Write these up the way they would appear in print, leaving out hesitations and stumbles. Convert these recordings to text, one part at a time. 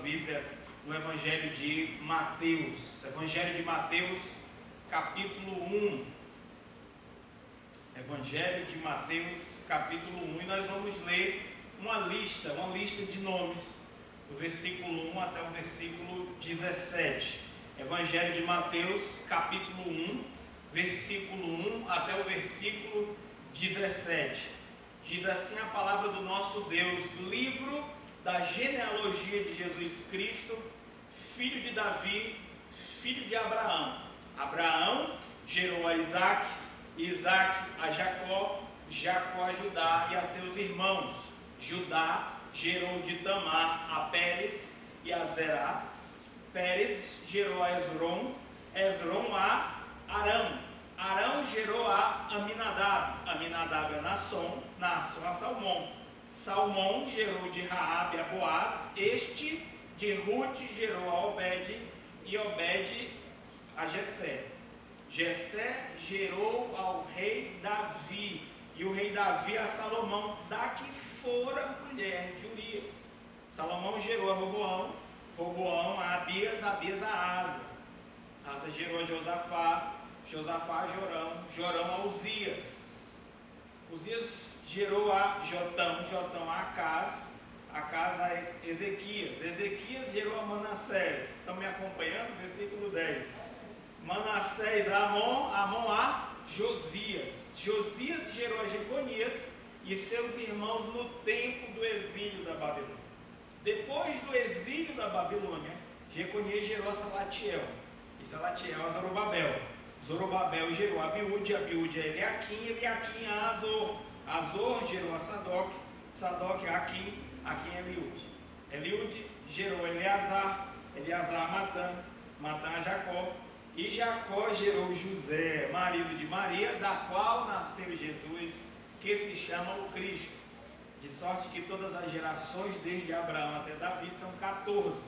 Bíblia no Evangelho de Mateus. Evangelho de Mateus, capítulo 1. Evangelho de Mateus, capítulo 1. E nós vamos ler uma lista de nomes, do versículo 1 até o versículo 17. Evangelho de Mateus, capítulo 1, versículo 1 até o versículo 17. Diz assim a palavra do nosso Deus: livro da genealogia de Jesus Cristo, filho de Davi, filho de Abraão. Abraão gerou a Isaac, Isaac a Jacó, Jacó a Judá e a seus irmãos. Judá gerou de Tamar a Pérez e a Zerá. Pérez gerou a Esrom, Esrom a Arão. Arão gerou a Aminadab, Aminadab a Naasson, Naasson a Salmão. Salmão gerou de Raabe a Boaz, este de Ruth gerou a Obed, e Obed a Jessé. Jessé gerou ao rei Davi, e o rei Davi a Salomão, da que fora mulher de Urias. Salomão gerou a Roboão, Roboão a Abias, Abias a Asa. Asa gerou a Josafá, Josafá a Jorão, Jorão a Uzias. Uzias gerou a Jotão, Jotão a Acaz, Acaz a Ezequias. Ezequias gerou a Manassés. Estão me acompanhando? Versículo 10. Manassés a Amon, Amon a Josias. Josias gerou a Jeconias e seus irmãos no tempo do exílio da Babilônia. Depois do exílio da Babilônia, Jeconias gerou a Salatiel, e Salatiel a Zorobabel. Zorobabel gerou a Abiúde, Abiúde a Eliaquim, Eliaquim a Azor. Azor gerou a Sadoc, Sadoc a Aquim, Aquim a Eliúde. Eliúde gerou a Eleazar, Eleazar a Matã, Matã a Jacó. E Jacó gerou José, marido de Maria, da qual nasceu Jesus, que se chama o Cristo. De sorte que todas as gerações, desde Abraão até Davi, são 14.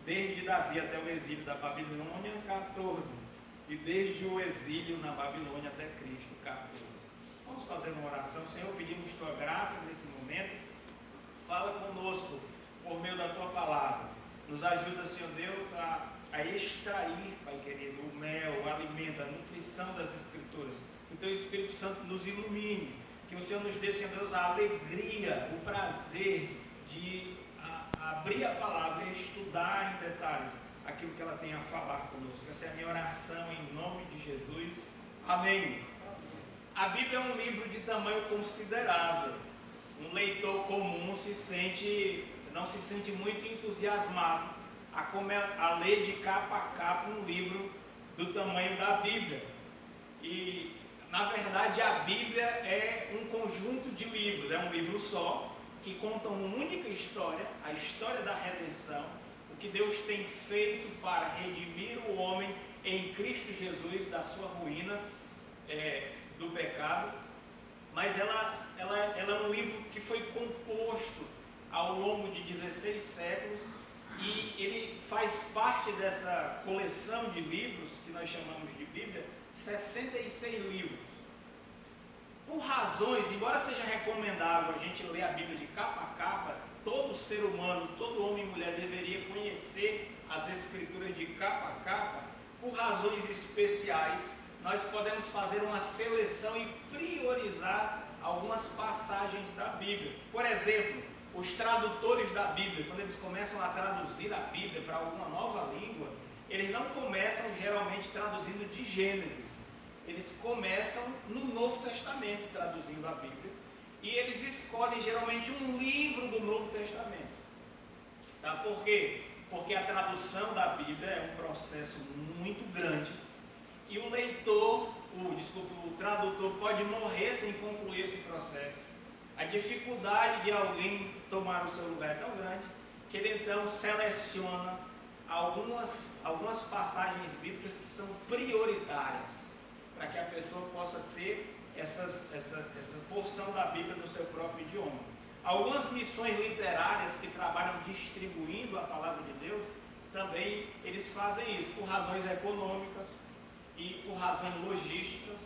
Desde Davi até o exílio da Babilônia, 14. E desde o exílio na Babilônia até Cristo, 14. Vamos fazer uma oração. Senhor, pedimos Tua graça nesse momento. Fala conosco por meio da Tua palavra. Nos ajuda, Senhor Deus, a extrair, Pai querido, o mel, o alimento, a nutrição das Escrituras. Que o Teu Espírito Santo nos ilumine. Que o Senhor nos dê, Senhor Deus, a alegria, o prazer de abrir a palavra e estudar em detalhes aquilo que ela tem a falar conosco. Essa é a minha oração em nome de Jesus. Amém. A Bíblia é um livro de tamanho considerável. Um leitor comum não se sente muito entusiasmado a ler de capa a capa um livro do tamanho da Bíblia. E, na verdade, a Bíblia é um conjunto de livros, é um livro só, que conta uma única história, a história da redenção, o que Deus tem feito para redimir o homem em Cristo Jesus da sua ruína, do pecado. Mas ela é um livro que foi composto ao longo de 16 séculos e ele faz parte dessa coleção de livros que nós chamamos de Bíblia, 66 livros. Por razões, embora seja recomendável a gente ler a Bíblia de capa a capa, todo ser humano, todo homem e mulher deveria conhecer as Escrituras de capa a capa. Por razões especiais, nós podemos fazer uma seleção e priorizar algumas passagens da Bíblia. Por exemplo, os tradutores da Bíblia, quando eles começam a traduzir a Bíblia para alguma nova língua, eles não começam geralmente traduzindo de Gênesis. Eles começam no Novo Testamento traduzindo a Bíblia. E eles escolhem geralmente um livro do Novo Testamento. Tá? Por quê? Porque a tradução da Bíblia é um processo muito grande. E o o tradutor pode morrer sem concluir esse processo. A dificuldade de alguém tomar o seu lugar é tão grande que ele então seleciona algumas passagens bíblicas que são prioritárias para que a pessoa possa ter essa porção da Bíblia no seu próprio idioma. Algumas missões literárias que trabalham distribuindo a palavra de Deus, também eles fazem isso por razões econômicas e por razões logísticas.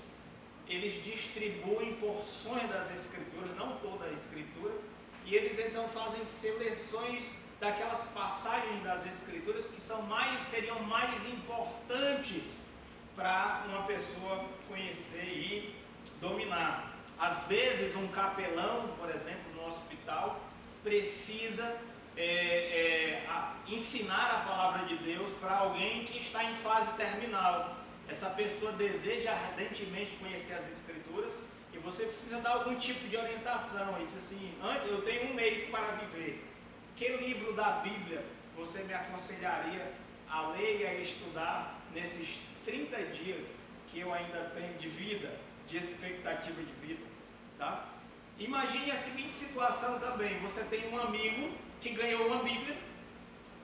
Eles distribuem porções das Escrituras, não toda a Escritura, e eles então fazem seleções daquelas passagens das Escrituras que seriam mais importantes para uma pessoa conhecer e dominar. Às vezes um capelão, por exemplo, no hospital, precisa ensinar a palavra de Deus para alguém que está em fase terminal. Essa pessoa deseja ardentemente conhecer as Escrituras e você precisa dar algum tipo de orientação. Ele diz assim: eu tenho 1 mês para viver. Que livro da Bíblia você me aconselharia a ler e a estudar nesses 30 dias que eu ainda tenho de vida, de expectativa de vida? Tá? Imagine a seguinte situação também: você tem um amigo que ganhou uma Bíblia,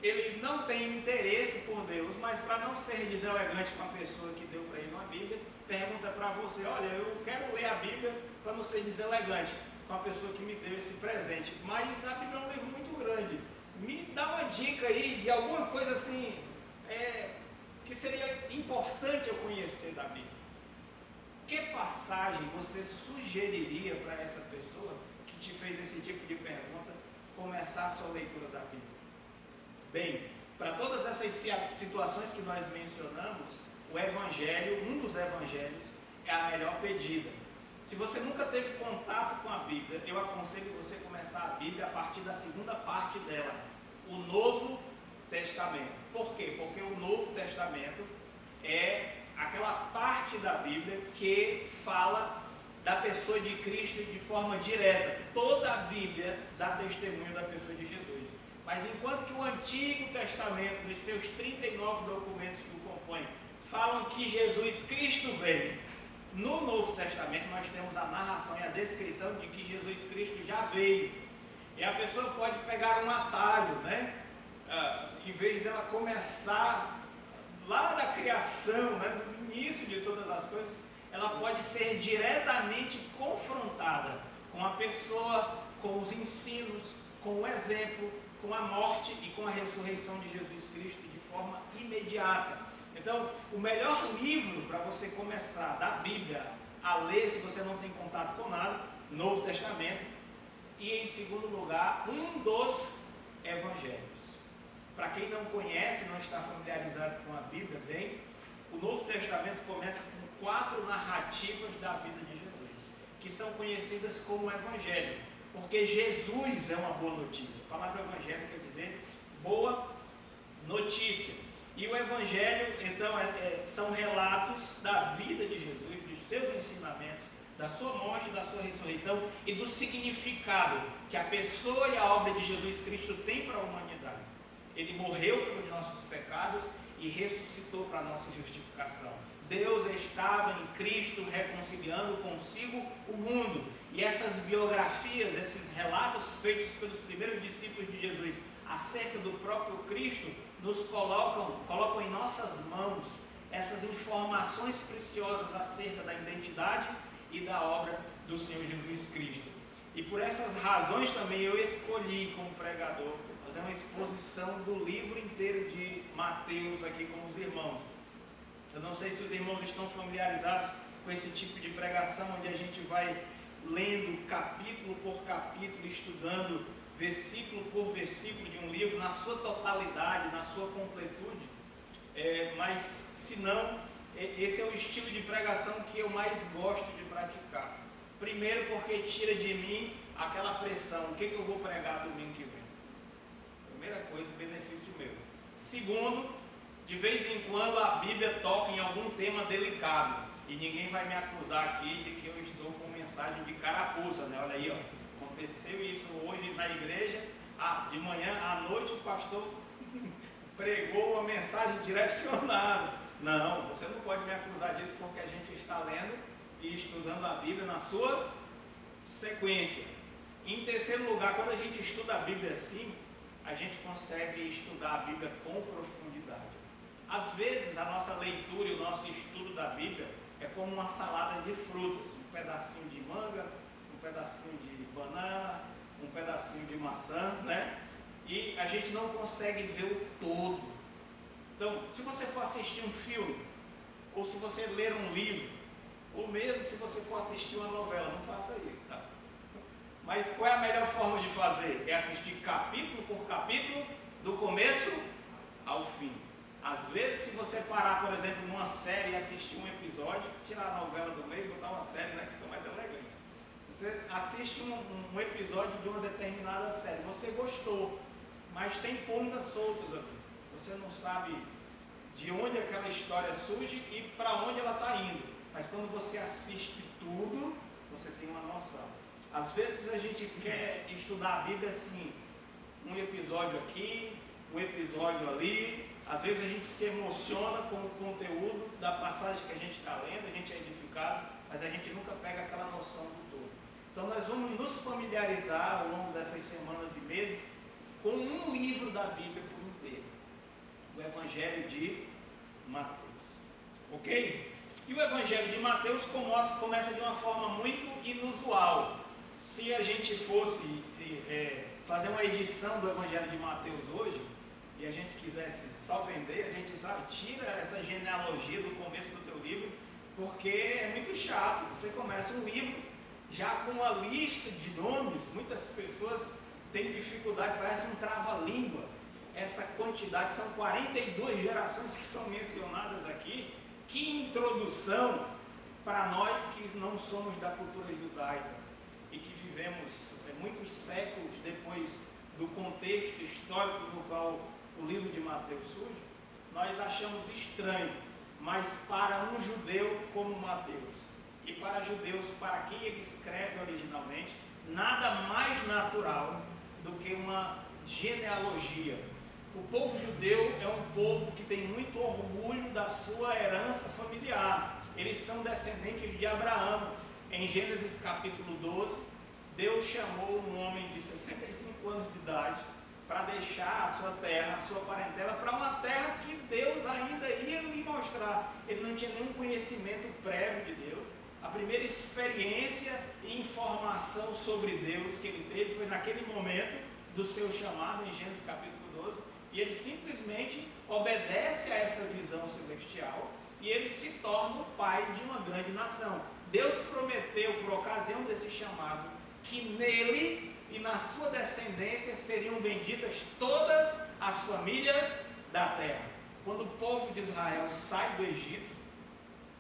ele não tem interesse por Deus, mas para não ser deselegante com a pessoa que deu para ele uma Bíblia, pergunta para você: olha, eu quero ler a Bíblia para não ser deselegante com a pessoa que me deu esse presente, mas a Bíblia é um livro muito grande, me dá uma dica aí de alguma coisa assim, que seria importante eu conhecer da Bíblia. Que passagem você sugeriria para essa pessoa que te fez esse tipo de pergunta começar a sua leitura da Bíblia? Bem, para todas essas situações que nós mencionamos, o Evangelho, um dos Evangelhos, é a melhor pedida. Se você nunca teve contato com a Bíblia, eu aconselho você começar a Bíblia a partir da segunda parte dela, o Novo Testamento. Por quê? Porque o Novo Testamento é aquela parte da Bíblia que fala da pessoa de Cristo de forma direta. Toda a Bíblia dá testemunho da pessoa de Jesus. Mas enquanto que o Antigo Testamento, nos seus 39 documentos que o compõem, falam que Jesus Cristo veio, no Novo Testamento nós temos a narração e a descrição de que Jesus Cristo já veio. E a pessoa pode pegar um atalho, né? Em vez dela começar lá da criação, né, no início de todas as coisas, ela pode ser diretamente confrontada com a pessoa, com os ensinos, com o exemplo, com a morte e com a ressurreição de Jesus Cristo de forma imediata. Então, o melhor livro para você começar da Bíblia a ler, se você não tem contato com nada, Novo Testamento, e em segundo lugar, um dos Evangelhos. Para quem não conhece, não está familiarizado com a Bíblia bem, o Novo Testamento começa com 4 narrativas da vida de Jesus, que são conhecidas como Evangelho, porque Jesus é uma boa notícia. A palavra Evangelho quer dizer boa notícia. E o Evangelho, então, são relatos da vida de Jesus, dos seus ensinamentos, da sua morte, da sua ressurreição e do significado que a pessoa e a obra de Jesus Cristo tem para a humanidade. Ele morreu pelos nossos pecados e ressuscitou para a nossa justificação. Deus estava em Cristo reconciliando consigo o mundo. E essas biografias, esses relatos feitos pelos primeiros discípulos de Jesus acerca do próprio Cristo, nos colocam em nossas mãos essas informações preciosas acerca da identidade e da obra do Senhor Jesus Cristo. E por essas razões também eu escolhi como pregador fazer uma exposição do livro inteiro de Mateus aqui com os irmãos. Eu não sei se os irmãos estão familiarizados com esse tipo de pregação, onde a gente vai lendo capítulo por capítulo, estudando versículo por versículo de um livro na sua totalidade, na sua completude. Mas se não, esse é o estilo de pregação que eu mais gosto de praticar. Primeiro porque tira de mim aquela pressão: o que eu vou pregar domingo que vem? Primeira coisa, benefício meu. Segundo, de vez em quando a Bíblia toca em algum tema delicado e ninguém vai me acusar aqui de que eu estou com mensagem de carapuça, né? Olha aí, ó, aconteceu isso hoje na igreja, de manhã à noite o pastor pregou uma mensagem direcionada. Não, você não pode me acusar disso, porque a gente está lendo e estudando a Bíblia na sua sequência. Em terceiro lugar, quando a gente estuda a Bíblia assim, a gente consegue estudar a Bíblia com profundidade. Às vezes a nossa leitura e o nosso estudo da Bíblia é como uma salada de frutas, um pedacinho de manga, um pedacinho de banana, um pedacinho de maçã, né? E a gente não consegue ver o todo. Então, se você for assistir um filme, ou se você ler um livro, ou mesmo se você for assistir uma novela, não faça isso, tá? Mas qual é a melhor forma de fazer? É assistir capítulo por capítulo, do começo ao fim. Às vezes, se você parar, por exemplo, numa série e assistir um episódio, tirar a novela do meio e botar uma série, né, que fica mais elegante. Você assiste um episódio de uma determinada série, você gostou, mas tem pontas soltas ali. Você não sabe de onde aquela história surge e para onde ela está indo. Mas quando você assiste tudo, você tem uma noção. Às vezes a gente quer estudar a Bíblia assim, um episódio aqui, um episódio ali. Às vezes a gente se emociona com o conteúdo da passagem que a gente está lendo, a gente é edificado, mas a gente nunca pega aquela noção do todo. Então nós vamos nos familiarizar ao longo dessas semanas e meses com um livro da Bíblia por inteiro, o Evangelho de Mateus. Ok? E o Evangelho de Mateus começa de uma forma muito inusual. Se a gente fosse fazer uma edição do Evangelho de Mateus hoje, e a gente quisesse só vender, a gente sabe, tira essa genealogia do começo do teu livro, porque é muito chato. Você começa um livro já com uma lista de nomes, muitas pessoas têm dificuldade, parece um trava-língua. Essa quantidade, são 42 gerações que são mencionadas aqui. Que introdução para nós que não somos da cultura judaica e que vivemos muitos séculos depois do contexto histórico no qual o livro de Mateus surge. Nós achamos estranho, mas para um judeu como Mateus e para judeus para quem ele escreve originalmente, nada mais natural do que uma genealogia. O povo judeu é um povo que tem muito orgulho da sua herança familiar. Eles são descendentes de Abraão. Em Gênesis capítulo 12, Deus chamou um homem de 65 anos de idade para deixar a sua terra, a sua parentela, para uma terra que Deus ainda ia lhe mostrar. Ele não tinha nenhum conhecimento prévio de Deus. A primeira experiência e informação sobre Deus que ele teve foi naquele momento do seu chamado, em Gênesis capítulo 12, e ele simplesmente obedece a essa visão celestial e ele se torna o pai de uma grande nação. Deus prometeu, por ocasião desse chamado, que nele e na sua descendência seriam benditas todas as famílias da terra. Quando o povo de Israel sai do Egito,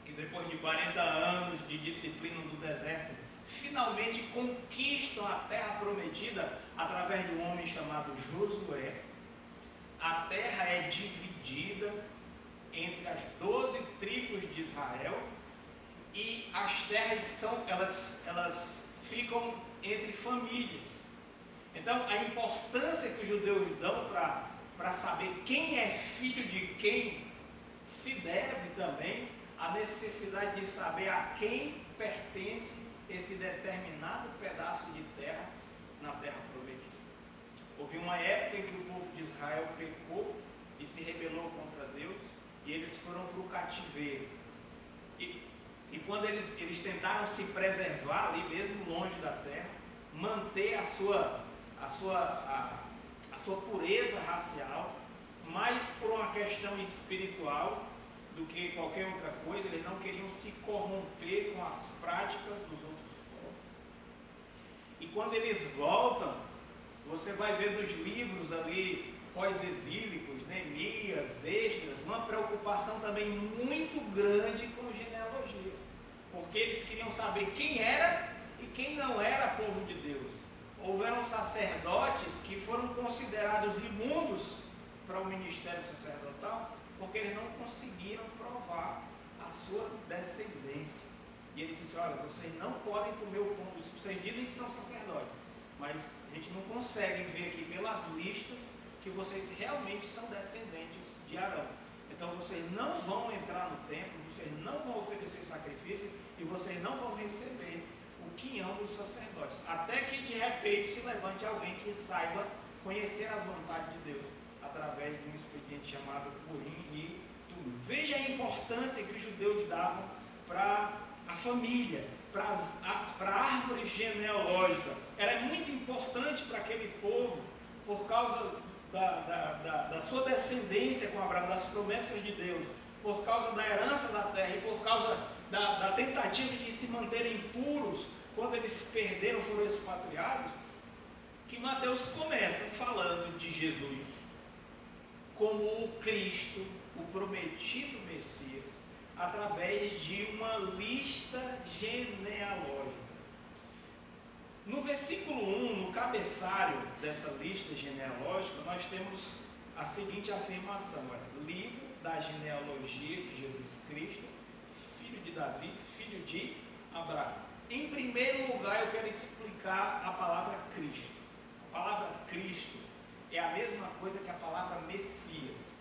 e depois de 40 anos de disciplina do deserto, finalmente conquistam a terra prometida através de um homem chamado Josué. A terra é dividida entre as 12 tribos de Israel e as terras elas ficam entre famílias. Então a importância que os judeus dão para saber quem é filho de quem se deve também à necessidade de saber a quem pertence esse determinado pedaço de terra na terra prometida. Houve uma época em que o povo de Israel pecou e se rebelou contra Deus, e eles foram para o cativeiro. E quando eles tentaram se preservar ali mesmo longe da terra, manter a sua pureza racial, mais por uma questão espiritual do que qualquer outra coisa, eles não queriam se corromper com as práticas dos outros povos. E quando eles voltam, você vai ver nos livros ali pós-exílicos, Neemias, Esdras, uma preocupação também muito grande com genealogias, porque eles queriam saber quem era e quem não era povo de Deus. Houveram sacerdotes que foram considerados imundos para o ministério sacerdotal, porque eles não conseguiram provar a sua descendência. E ele disse: olha, vocês não podem comer o pão. Vocês dizem que são sacerdotes, mas a gente não consegue ver aqui pelas listas que vocês realmente são descendentes de Arão. Então vocês não vão entrar no templo, vocês não vão oferecer sacrifício e vocês não vão receber o quinhão dos sacerdotes. Até que de repente se levante alguém que saiba conhecer a vontade de Deus através de um expediente chamado Purim e Tumim. Veja a importância que os judeus davam para a família, para a árvore genealógica. Era muito importante para aquele povo, por causa da sua descendência com Abraão, das promessas de Deus, por causa da herança da terra e por causa da tentativa de se manterem puros quando eles perderam, foram expatriados, que Mateus começa falando de Jesus como o Cristo, o prometido Messias, através de uma lista genealógica. No versículo 1, no cabeçalho dessa lista genealógica, nós temos a seguinte afirmação: livro da genealogia de Jesus Cristo, filho de Davi, filho de Abraão. Em primeiro lugar, eu quero explicar a palavra Cristo. A palavra Cristo é a mesma coisa que a palavra Messias.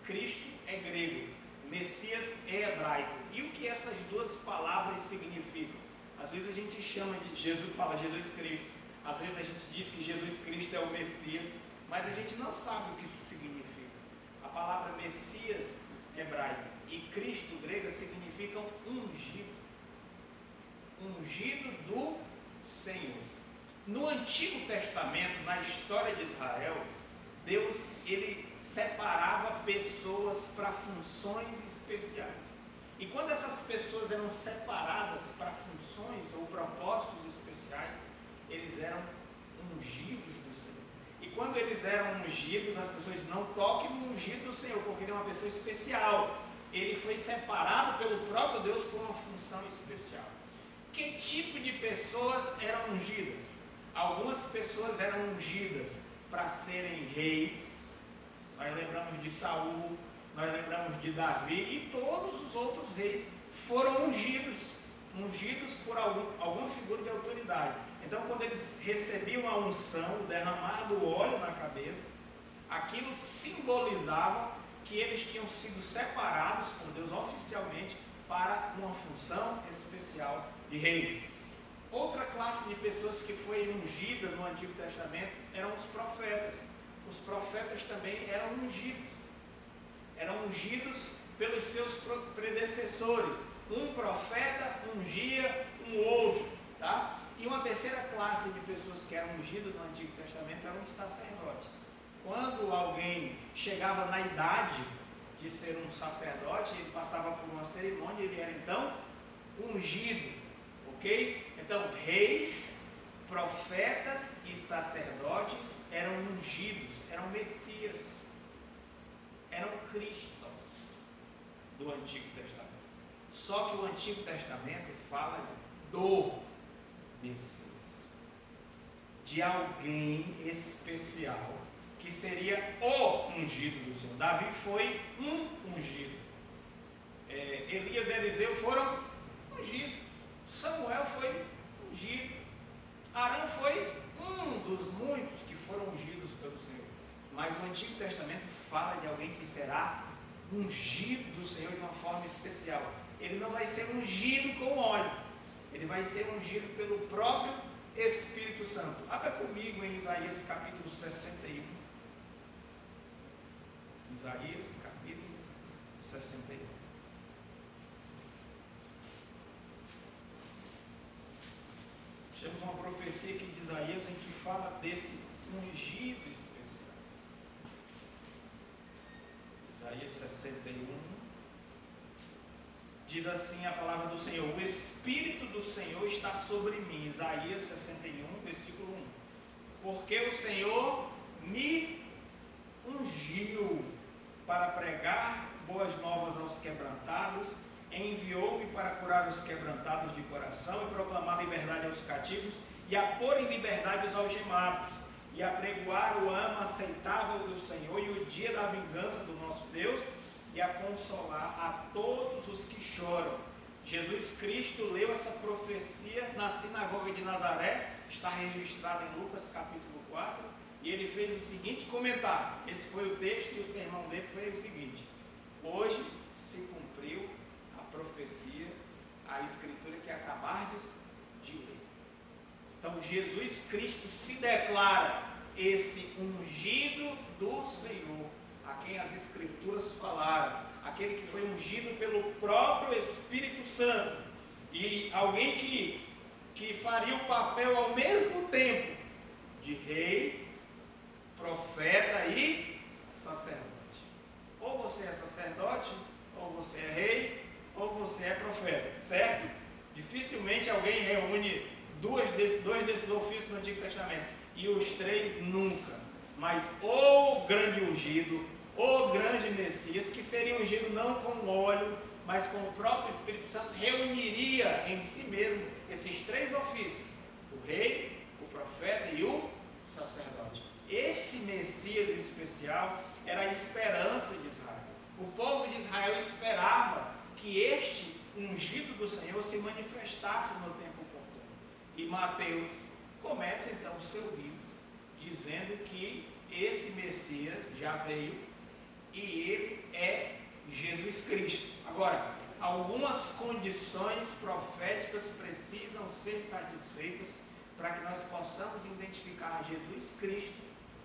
Cristo é grego, Messias é hebraico. E o que essas duas palavras significam? Às vezes a gente chama de Jesus, fala Jesus Cristo. Às vezes a gente diz que Jesus Cristo é o Messias, mas a gente não sabe o que isso significa. A palavra Messias hebraica e Cristo grega significam ungido. Ungido do Senhor. No Antigo Testamento, na história de Israel, Deus ele separava pessoas para funções especiais. E quando essas pessoas eram separadas para funções ou propósitos especiais, eles eram ungidos do Senhor. E quando eles eram ungidos, as pessoas não toquem no ungido do Senhor, porque ele é uma pessoa especial. Ele foi separado pelo próprio Deus por uma função especial. Que tipo de pessoas eram ungidas? Algumas pessoas eram ungidas para serem reis. Nós lembramos de Saul, nós lembramos de Davi, e todos os outros reis foram ungidos por alguma figura de autoridade. Então, quando eles recebiam a unção, o derramar do óleo na cabeça, aquilo simbolizava que eles tinham sido separados por Deus oficialmente para uma função especial de reis. Outra classe de pessoas que foi ungida no Antigo Testamento eram os profetas. Os profetas também eram ungidos pelos seus predecessores. Um profeta ungia um outro, tá? E uma terceira classe de pessoas que eram ungidas no Antigo Testamento eram os sacerdotes. Quando alguém chegava na idade de ser um sacerdote, ele passava por uma cerimônia, ele era então ungido, ok? Então, reis, profetas e sacerdotes eram ungidos, eram Messias, eram Cristos do Antigo Testamento. Só que o Antigo Testamento fala do Messias, de alguém especial que seria o ungido do Senhor. Davi foi um ungido. Elias e Eliseu foram ungidos. Samuel foi ungido. Arão foi um dos muitos que foram ungidos pelo Senhor. Mas o Antigo Testamento fala de alguém que será ungido do Senhor de uma forma especial. Ele não vai ser ungido com óleo, ele vai ser ungido pelo próprio Espírito Santo. Abra comigo em Isaías capítulo 61. Isaías capítulo 61. Temos uma profecia aqui de Isaías em que fala desse ungido especial. Isaías 61. Diz assim a palavra do Senhor: o Espírito do Senhor está sobre mim. Isaías 61, versículo 1. Porque o Senhor me ungiu para pregar boas novas aos quebrantados, enviou-me para curar os quebrantados de coração e proclamar liberdade aos cativos e a pôr em liberdade os algemados e a pregoar o ano aceitável do Senhor e o dia da vingança do nosso Deus e a consolar a todos os que choram. Jesus Cristo leu essa profecia na sinagoga de Nazaré, está registrado em Lucas capítulo 4, e ele fez o seguinte comentário. Esse foi o texto e o sermão dele foi o seguinte: hoje se cumpriu a profecia, a escritura que acabardes de ler. Então Jesus Cristo se declara esse ungido do Senhor, a quem as escrituras falaram, aquele que foi ungido pelo próprio Espírito Santo, e alguém que faria o papel ao mesmo tempo de rei, profeta e sacerdote. Ou você é sacerdote, ou você é rei, ou você é profeta, certo? Dificilmente alguém reúne dois desses ofícios no Antigo Testamento, e os três nunca. Mas o grande ungido, o grande Messias, que seria ungido não com óleo, mas com o próprio Espírito Santo, reuniria em si mesmo esses três ofícios: o rei, o profeta e o sacerdote. Esse Messias especial era a esperança de Israel. O povo de Israel esperava que este ungido do Senhor se manifestasse no tempo oportuno. E Mateus começa então o seu livro dizendo que esse Messias já veio e ele é Jesus Cristo. Agora, algumas condições proféticas precisam ser satisfeitas para que nós possamos identificar Jesus Cristo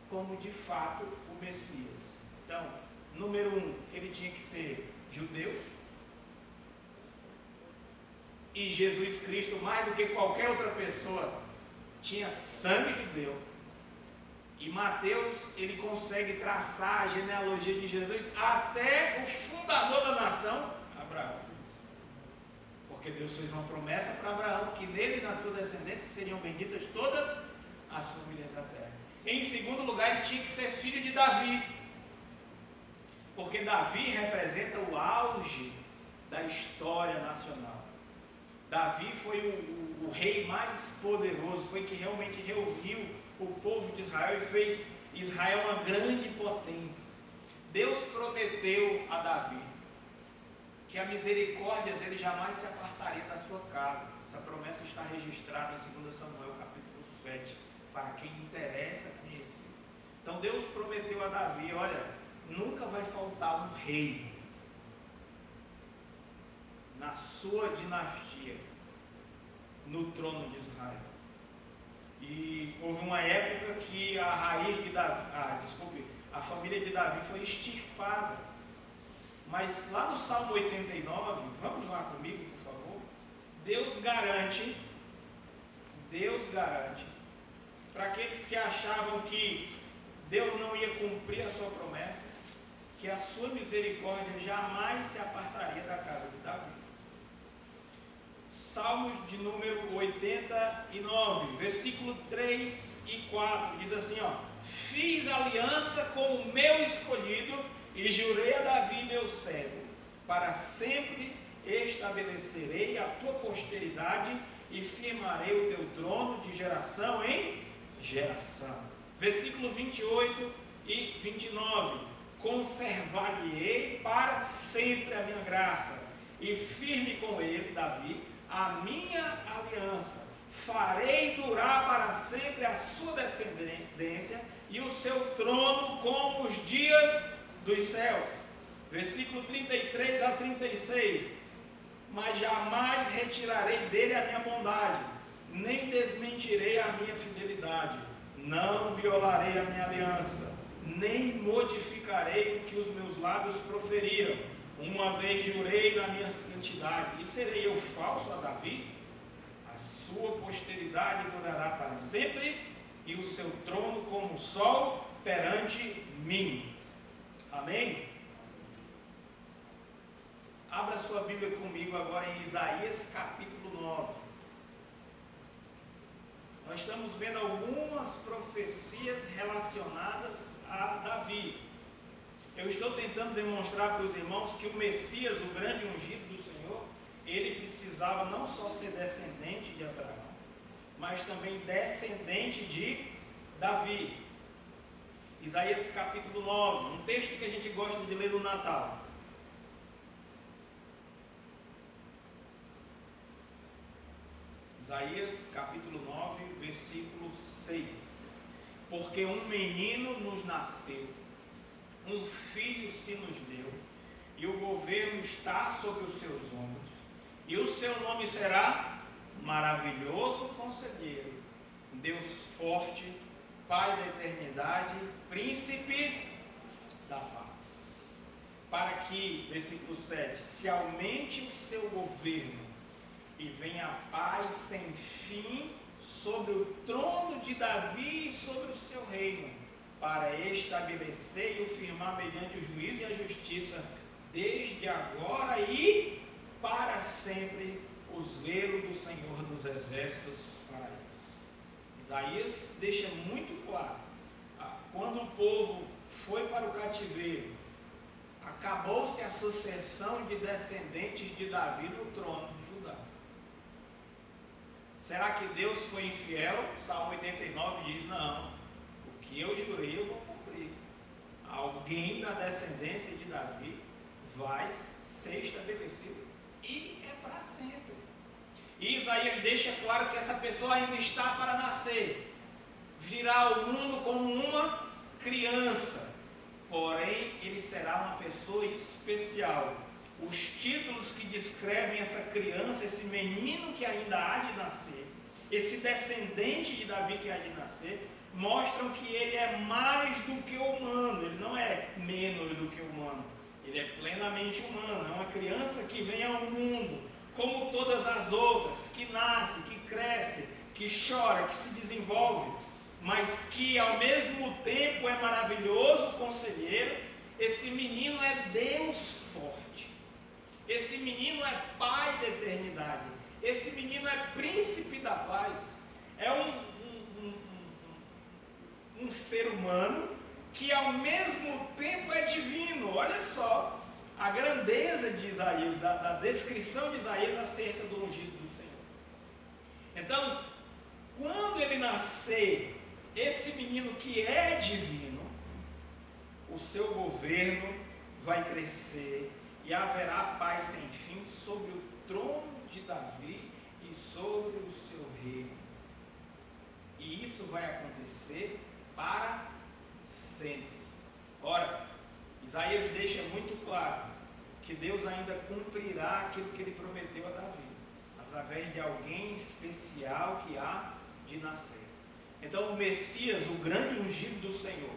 como de fato o Messias. Então, número 1, ele tinha que ser judeu. E Jesus Cristo, mais do que qualquer outra pessoa, tinha sangue judeu. E Mateus, ele consegue traçar a genealogia de Jesus até o fundador da nação, Abraão. Porque Deus fez uma promessa para Abraão, que nele e na sua descendência seriam benditas todas as famílias da terra. Em segundo lugar, ele tinha que ser filho de Davi. Porque Davi representa o auge da história nacional. Davi foi o rei mais poderoso, foi que realmente reuniu o povo de Israel e fez Israel uma grande potência. Deus prometeu a Davi que a misericórdia dele jamais se apartaria da sua casa. Essa promessa está registrada em 2 Samuel capítulo 7, para quem interessa conhecer. Então Deus prometeu a Davi: olha, nunca vai faltar um rei na sua dinastia, no trono de Israel. E houve uma época que a raiz de Davi, a família de Davi foi extirpada. Mas lá no Salmo 89, vamos lá comigo, por favor. Deus garante para aqueles que achavam que Deus não ia cumprir a sua promessa, que a sua misericórdia jamais se apartaria da casa de Davi. Salmos de número 89, versículo 3 e 4, diz assim, ó: fiz aliança com o meu escolhido e jurei a Davi, meu servo, para sempre estabelecerei a tua posteridade e firmarei o teu trono de geração em geração. Versículo 28 e 29, conservar-lhe-ei para sempre a minha graça, e firme com ele, Davi, a minha aliança, farei durar para sempre a sua descendência e o seu trono como os dias dos céus. Versículo 33 a 36, mas jamais retirarei dele a minha bondade, nem desmentirei a minha fidelidade, não violarei a minha aliança, nem modificarei o que os meus lábios proferiram. Uma vez jurei na minha santidade, e serei eu falso a Davi? A sua posteridade durará para sempre, e o seu trono como o sol perante mim. Amém? Abra sua Bíblia comigo agora em Isaías capítulo 9. Nós estamos vendo algumas profecias relacionadas a Davi. Eu estou tentando demonstrar para os irmãos que o Messias, o grande ungido do Senhor, ele precisava não só ser descendente de Abraão, mas também descendente de Davi. Isaías capítulo 9, um texto que a gente gosta de ler no Natal. Isaías capítulo 9, versículo 6. Porque um menino nos nasceu, um filho se nos deu, e o governo está sobre os seus ombros, e o seu nome será Maravilhoso Conselheiro, Deus Forte, Pai da Eternidade, Príncipe da Paz. Para que, versículo 7, se aumente o seu governo e venha a paz sem fim sobre o trono de Davi e sobre o seu reino, para estabelecer e o firmar mediante o juízo e a justiça, desde agora e para sempre, o zelo do Senhor dos Exércitos fará isso. Isaías deixa muito claro, quando o povo foi para o cativeiro, acabou-se a sucessão de descendentes de Davi no trono de Judá. Será que Deus foi infiel? Salmo 89 diz, não, o que eu jurei eu vou cumprir. Alguém da descendência de Davi vai ser estabelecido e é para sempre. E Isaías deixa claro que essa pessoa ainda está para nascer, virá o mundo como uma criança, porém ele será uma pessoa especial. Os títulos que descrevem essa criança, esse menino que ainda há de nascer, esse descendente de Davi que há de nascer, mostram que ele é mais do que humano, ele não é menos do que humano, ele é plenamente humano, é uma criança que vem ao mundo, como todas as outras, que nasce, que cresce, que chora, que se desenvolve, mas que ao mesmo tempo é maravilhoso conselheiro. Esse menino é Deus forte, esse menino é Pai da eternidade, esse menino é príncipe da paz, é um ser humano que ao mesmo tempo é divino. Olha só a grandeza de Isaías, da descrição de Isaías acerca do ungido do Senhor. Então, quando ele nascer, esse menino que é divino, o seu governo vai crescer e haverá paz sem fim sobre o trono de Davi e sobre o seu reino. E isso vai acontecer para sempre. Ora, Isaías deixa muito claro que Deus ainda cumprirá aquilo que ele prometeu a Davi, através de alguém especial que há de nascer. Então o Messias, o grande ungido do Senhor,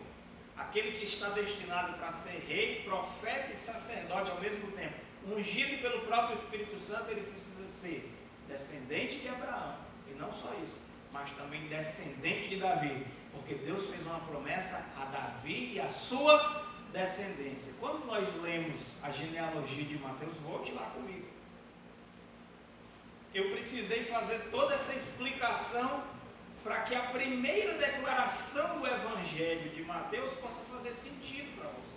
aquele que está destinado para ser rei, profeta e sacerdote ao mesmo tempo, ungido pelo próprio Espírito Santo, ele precisa ser descendente de Abraão, e não só isso, mas também descendente de Davi, porque Deus fez uma promessa a Davi e a sua descendência. Quando nós lemos a genealogia de Mateus, volte lá comigo. Eu precisei fazer toda essa explicação para que a primeira declaração do Evangelho de Mateus possa fazer sentido para você.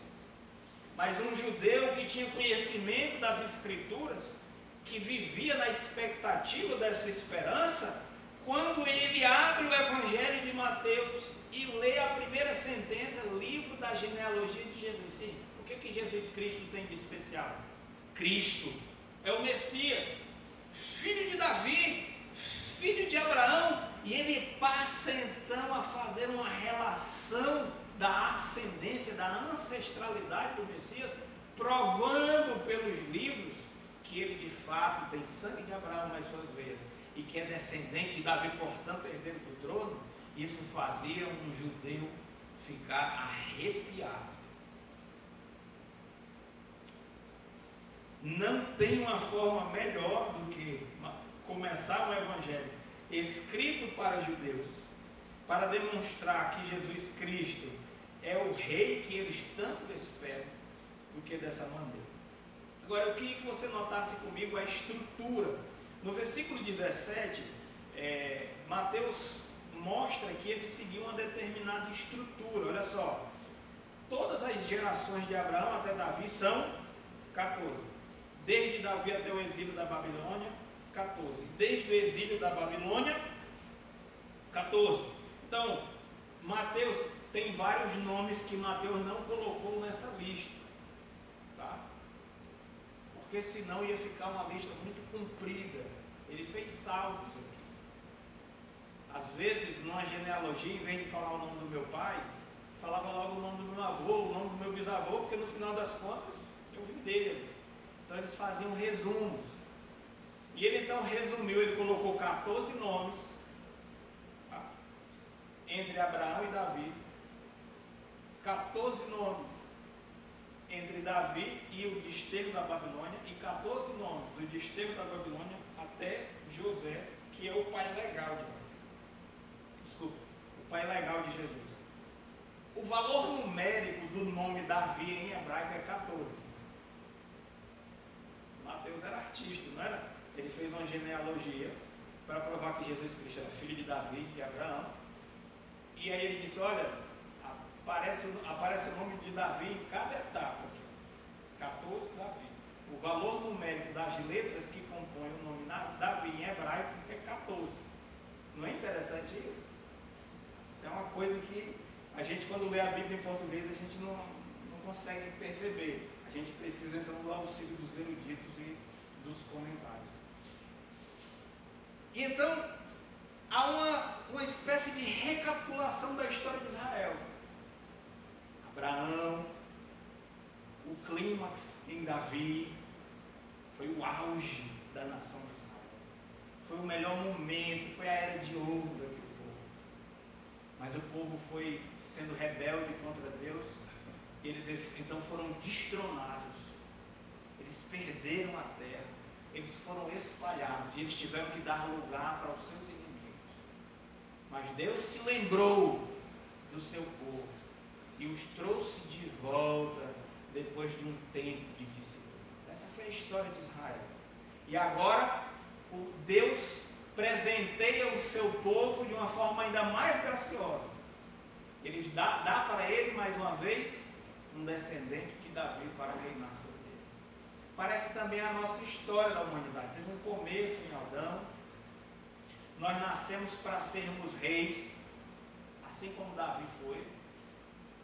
Mas um judeu que tinha conhecimento das Escrituras, que vivia na expectativa dessa esperança, quando ele abre o Evangelho de Mateus e lê a primeira sentença, livro da genealogia de Jesus, sim, o que Jesus Cristo tem de especial? Cristo é o Messias, filho de Davi, filho de Abraão, e ele passa então a fazer uma relação da ascendência, da ancestralidade do Messias, provando pelos livros que ele de fato tem sangue de Abraão nas suas veias e que é descendente de Davi, portanto herdeiro do trono. Isso fazia um judeu ficar arrepiado. Não tem uma forma melhor do que começar o Evangelho escrito para judeus, para demonstrar que Jesus Cristo é o rei que eles tanto esperam, do que dessa maneira. Agora eu queria que você notasse comigo a estrutura. No versículo 17, Mateus mostra que ele seguiu uma determinada estrutura. Olha só, todas as gerações de Abraão até Davi são 14. Desde Davi até o exílio da Babilônia, 14. Desde o exílio da Babilônia, 14. Então, Mateus tem vários nomes que Mateus não colocou nessa lista, tá? Porque senão ia ficar uma lista muito comprida. Ele fez salvos aqui. Às vezes, numa genealogia, em vez de falar o nome do meu pai, falava logo o nome do meu avô, o nome do meu bisavô, porque no final das contas, eu vim dele. Então, eles faziam resumos. E ele então resumiu, ele colocou 14 nomes, tá? Entre Abraão e Davi. 14 nomes entre Davi e o desterro da Babilônia, e 14 nomes do desterro da Babilônia até José, que é o pai legal o pai legal de Jesus. O valor numérico do nome Davi em hebraico é 14. Mateus era artista, não era? ele fez uma genealogia para provar que Jesus Cristo era filho de Davi, de Abraão. E aí ele disse, olha, aparece o nome de Davi em cada etapa aqui. 14, Davi. O valor numérico das letras que compõem o nome Davi em hebraico é 14. Não é interessante isso? Isso é uma coisa que a gente, quando lê a Bíblia em português, a gente não consegue perceber. A gente precisa então do auxílio dos eruditos e dos comentários. E então, há uma espécie de recapitulação da história de Israel. Abraão, o clímax em Davi, foi o auge da nação de Israel. Foi o melhor momento, foi a era de ouro daquele povo. Mas o povo foi sendo rebelde contra Deus, e eles então foram destronados. Eles perderam a terra, eles foram espalhados, e eles tiveram que dar lugar para os seus inimigos. Mas Deus se lembrou do seu povo e os trouxe de volta depois de um tempo de disciplina. Essa foi a história de Israel. E agora, Deus presenteia o seu povo de uma forma ainda mais graciosa. Ele dá para ele, mais uma vez, um descendente de Davi para reinar sobre ele. Parece também a nossa história da humanidade. Teve um começo em Adão. Nós nascemos para sermos reis, assim como Davi foi.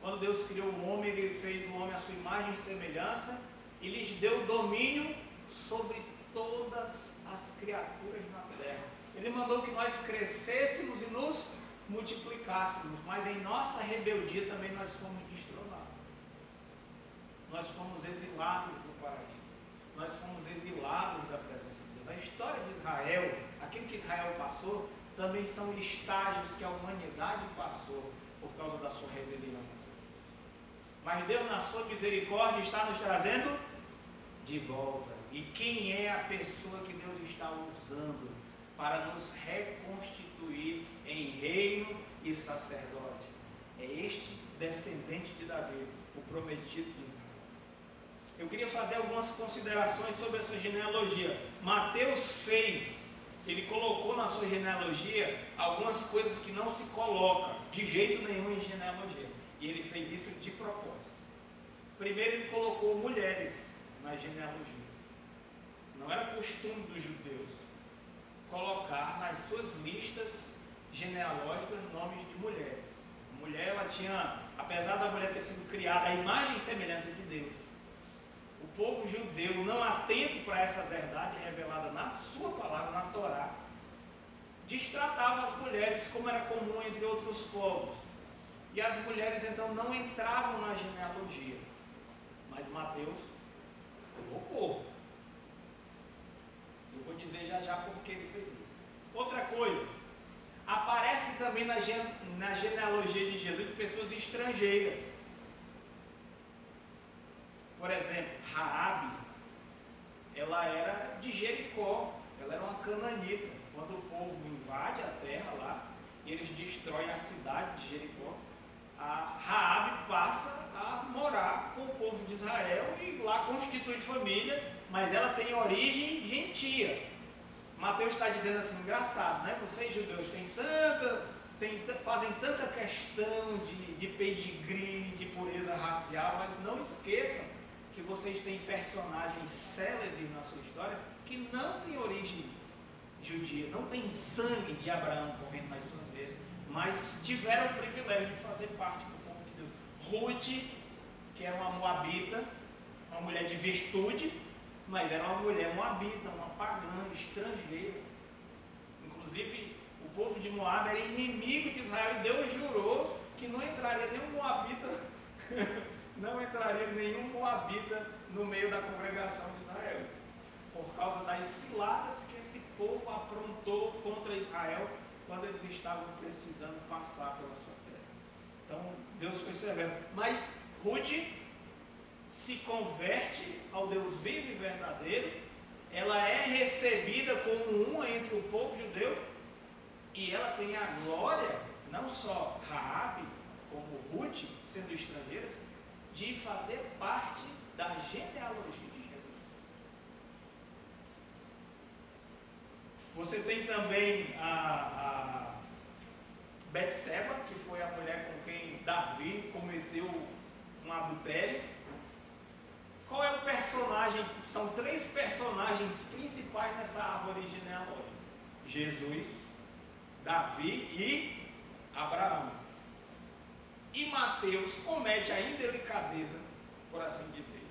Quando Deus criou o homem, Ele fez o homem à sua imagem e semelhança e lhes deu domínio sobre todas as criaturas na terra. Ele mandou que nós crescêssemos e nos multiplicássemos, mas em nossa rebeldia também nós fomos destronados. Nós fomos exilados do paraíso. Nós fomos exilados da presença de Deus. A história de Israel, aquilo que Israel passou, também são estágios que a humanidade passou por causa da sua rebelião. Mas Deus, na sua misericórdia, está nos trazendo de volta. E quem é a pessoa que Deus está usando para nos reconstituir em reino e sacerdotes? É este descendente de Davi, o prometido de Israel. Eu queria fazer algumas considerações sobre essa genealogia. Mateus ele colocou na sua genealogia algumas coisas que não se colocam de jeito nenhum em genealogia. E ele fez isso de propósito. Primeiro, ele colocou mulheres nas genealogias. Não era costume dos judeus colocar nas suas listas genealógicas nomes de mulheres. A mulher, ela tinha, apesar da mulher ter sido criada à imagem e semelhança de Deus, o povo judeu, não atento para essa verdade revelada na sua palavra, na Torá, destratava as mulheres como era comum entre outros povos. E as mulheres então não entravam na genealogia. Mas Mateus colocou. Eu vou dizer já por que ele fez isso. Outra coisa, aparece também na genealogia de Jesus pessoas estrangeiras. Por exemplo, Raabe, ela era de Jericó, ela era uma cananita. Quando o povo invade a terra lá, e eles destroem a cidade de Jericó, a Raabe passa a morar com o povo de Israel e lá constitui família, mas ela tem origem gentia. Mateus está dizendo assim, engraçado, né? Vocês judeus fazem tanta questão de pedigree, de pureza racial, mas não esqueçam que vocês têm personagens célebres na sua história que não têm origem judia, não tem sangue de Abraão correndo nas suas veias, mas tiveram o privilégio de fazer parte do povo de Deus. Ruth, que era uma moabita, uma mulher de virtude, mas era uma mulher moabita, uma pagã, estrangeira. Inclusive, o povo de Moab era inimigo de Israel e Deus jurou que não entraria nenhum moabita, no meio da congregação de Israel, por causa das ciladas que esse povo aprontou contra Israel quando eles estavam precisando passar pela sua terra. Então, Deus foi severo. Mas Ruth se converte ao Deus vivo e verdadeiro, ela é recebida como uma entre o povo judeu, e ela tem a glória, não só Raabe, como Ruth, sendo estrangeiras, de fazer parte da genealogia de Jesus. Você tem também a Betseba, que foi a mulher com quem Davi cometeu um adultério. Qual é o personagem? São 3 personagens principais nessa árvore genealógica: Jesus, Davi e Abraão. E Mateus comete a indelicadeza, por assim dizer,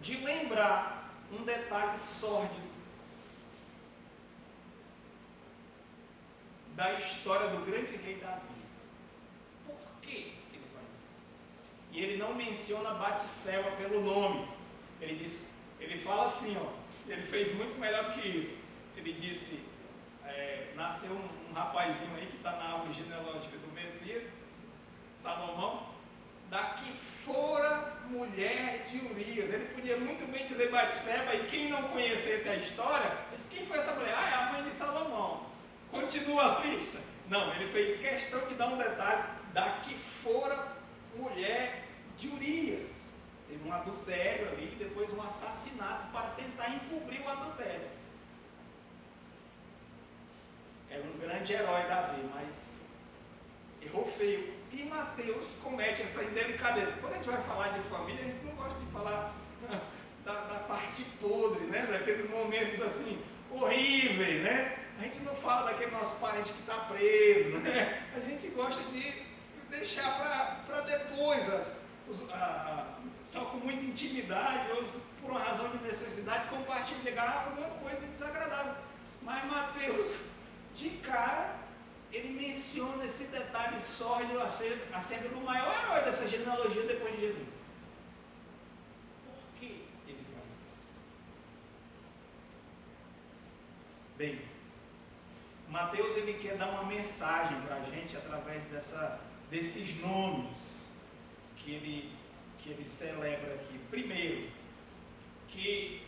de lembrar um detalhe sórdido da história do grande rei Davi. Por que ele faz isso? E ele não menciona Batseba pelo nome. Ele fala assim, ele fez muito melhor do que isso. Ele disse, nasceu um rapazinho aí que está na árvore genealógica do Messias, Salomão, daqui fora mulher de Urias. Ele podia muito bem dizer Batseba, e quem não conhecesse a história, disse, quem foi essa mulher? É a mãe de Salomão. Continua a lista. Não, ele fez questão de dar um detalhe: daqui fora mulher de Urias. Teve um adultério ali, depois um assassinato para tentar encobrir o adultério. Era um grande herói Davi, mas errou feio. E Mateus comete essa indelicadeza. Quando a gente vai falar de família, a gente não gosta de falar da parte podre, né? Daqueles momentos assim, horríveis, né? A gente não fala daquele nosso parente que está preso, né? A gente gosta de deixar para depois, só com muita intimidade, ou por uma razão de necessidade, compartilhar alguma coisa desagradável. Mas Mateus, de cara, ele menciona esse detalhe sórdido acerca do maior herói dessa genealogia depois de Jesus. Por que ele faz isso? Bem, Mateus ele quer dar uma mensagem para a gente através desses nomes que ele celebra aqui. Primeiro, que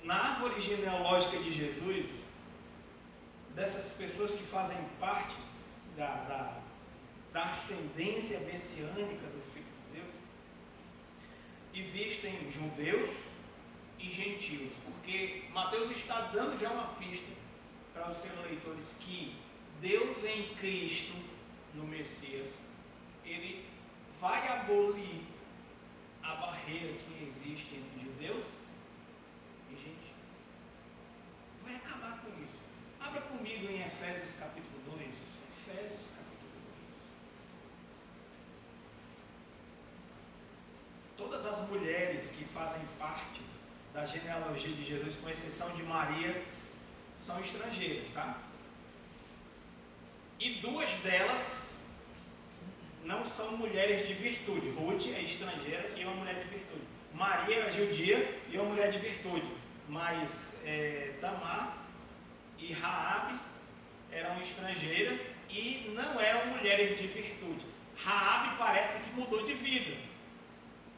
na árvore genealógica de Jesus, dessas pessoas que fazem parte da ascendência messiânica do Filho de Deus, existem judeus e gentios, porque Mateus está dando já uma pista para os seus leitores que Deus em Cristo, no Messias, ele vai abolir a barreira que existe entre judeus e gentios. Vai acabar com isso. Abra comigo em Efésios capítulo 2. Efésios capítulo 2. Todas as mulheres que fazem parte da genealogia de Jesus, com exceção de Maria, são estrangeiras, tá? E 2 delas não são mulheres de virtude. Ruth é estrangeira e é uma mulher de virtude. Maria era judia e é uma mulher de virtude. Mas Tamar e Raabe eram estrangeiras e não eram mulheres de virtude. Raabe parece que mudou de vida.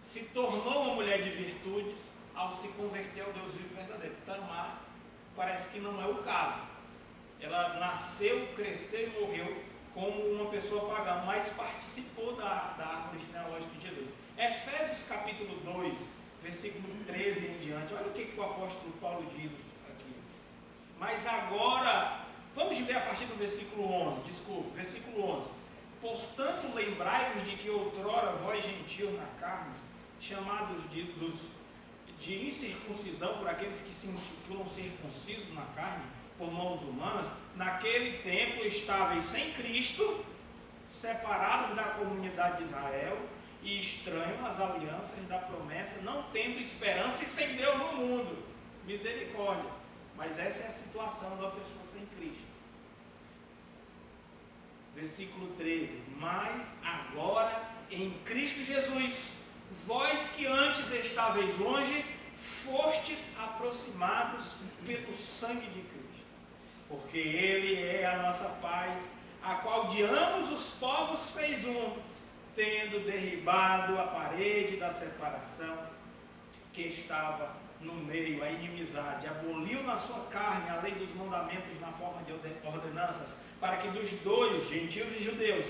Se tornou uma mulher de virtudes ao se converter ao Deus vivo e verdadeiro. Tamar parece que não é o caso. Ela nasceu, cresceu e morreu como uma pessoa pagã, mas participou da árvore genealógica de Jesus. Efésios capítulo 2, versículo 13 em diante. Olha o que o apóstolo Paulo diz aqui. Mas agora, vamos ler a partir do versículo 11. Desculpa, versículo 11. Portanto, lembrai-vos de que outrora vós gentios na carne, chamados de incircuncisão por aqueles que se intitulam circuncisos na carne, por mãos humanas, naquele tempo estáveis sem Cristo, separados da comunidade de Israel e estranhos às alianças da promessa, não tendo esperança e sem Deus no mundo. Misericórdia. Mas essa é a situação da pessoa sem Cristo. Versículo 13. Mas agora em Cristo Jesus, vós que antes estáveis longe, fostes aproximados pelo sangue de Cristo. Porque Ele é a nossa paz, a qual de ambos os povos fez um, tendo derribado a parede da separação que estava no meio, a inimizade, aboliu na sua carne a lei dos mandamentos na forma de ordenanças, para que dos dois, gentios e judeus,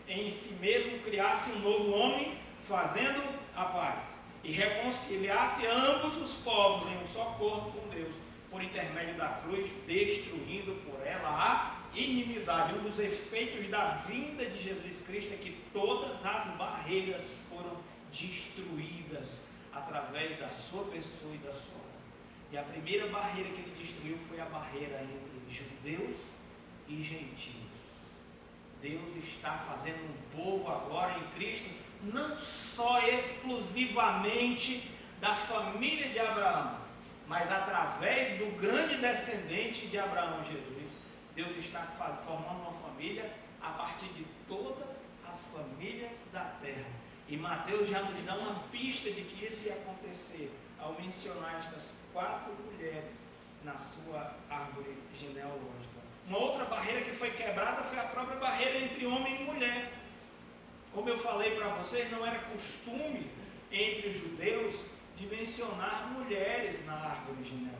em si mesmo criasse um novo homem, fazendo a paz, e reconciliasse ambos os povos em um só corpo com Deus, por intermédio da cruz, destruindo por ela a inimizade. Um dos efeitos da vinda de Jesus Cristo é que todas as barreiras foram destruídas através da sua pessoa e da sua obra. E a primeira barreira que ele destruiu foi a barreira entre judeus e gentios. Deus está fazendo um povo agora em Cristo, não só exclusivamente da família de Abraão, mas através do grande descendente de Abraão, Jesus. Deus está formando uma família a partir de todas as famílias da terra. E Mateus já nos dá uma pista de que isso ia acontecer ao mencionar estas 4 mulheres na sua árvore genealógica. Uma outra barreira que foi quebrada foi a própria barreira entre homem e mulher. Como eu falei para vocês, não era costume entre os judeus de mencionar mulheres na árvore genealógica.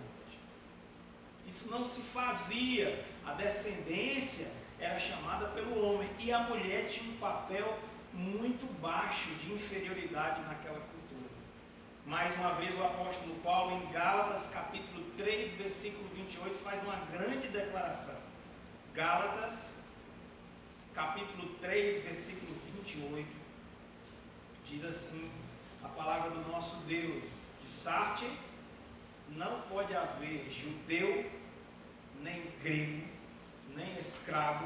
Isso não se fazia. A descendência era chamada pelo homem e a mulher tinha um papel muito baixo de inferioridade naquela cultura. Mais uma vez o apóstolo Paulo, em Gálatas capítulo 3, versículo 28, faz uma grande declaração. Gálatas capítulo 3, versículo 28, diz assim a palavra do nosso Deus: de Sarte não pode haver judeu, nem grego, nem escravo,